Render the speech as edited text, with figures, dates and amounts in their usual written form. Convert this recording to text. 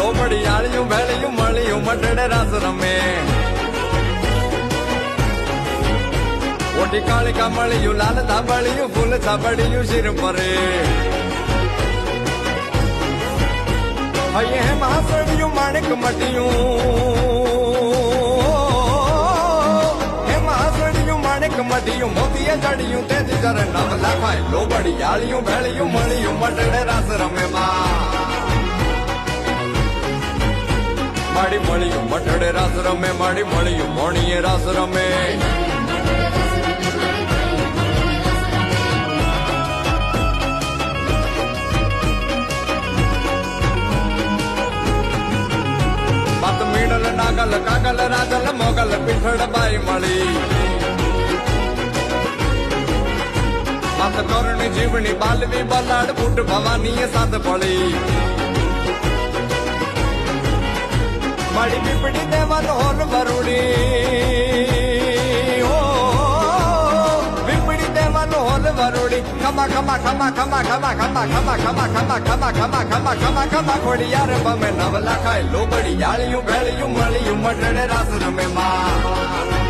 લોબડી આળિયું ભેળિયું મળ્યું મટડે રાસ રમે ઓટી કાળિકા મળ્યું લાલ ધાબળિયું ફૂલ છાબડિયું શિર પરે હૈયે મહાસળિયું માણેક મટિયું હે મહાસળિયું માણેક મટિયું મોતીએ જડિયું તેજ જર નવ લાખાય લોબડી આળિયું ભેળિયું મળ્યું મટડે રાસ રમે માડી મળ્યું મટડે રાસ રમે માડી મળ્યું મોણીએ રાસ રમે મીડલ નાગલ કાગલ રાજલ મોગલ પીઠડ બાઈ મળી માત કરણી જીવણી બાલવી બલાડ ફૂટ ભવાની સાત પડી માડી પીપડી દેવન હોલ વરુડી હો પીપડી દેવન હોલ વરુડી ખમા ખમા ખમા ખમા ખમા ખમા ખમા ખમા ખમા ખમા ખમા ખમા ખમા ખમા ખોડી યાર બમે નવ લાખાય લોબડી જાળિયું ભેળિયું મળ્યું મટડે રાસ રમે માં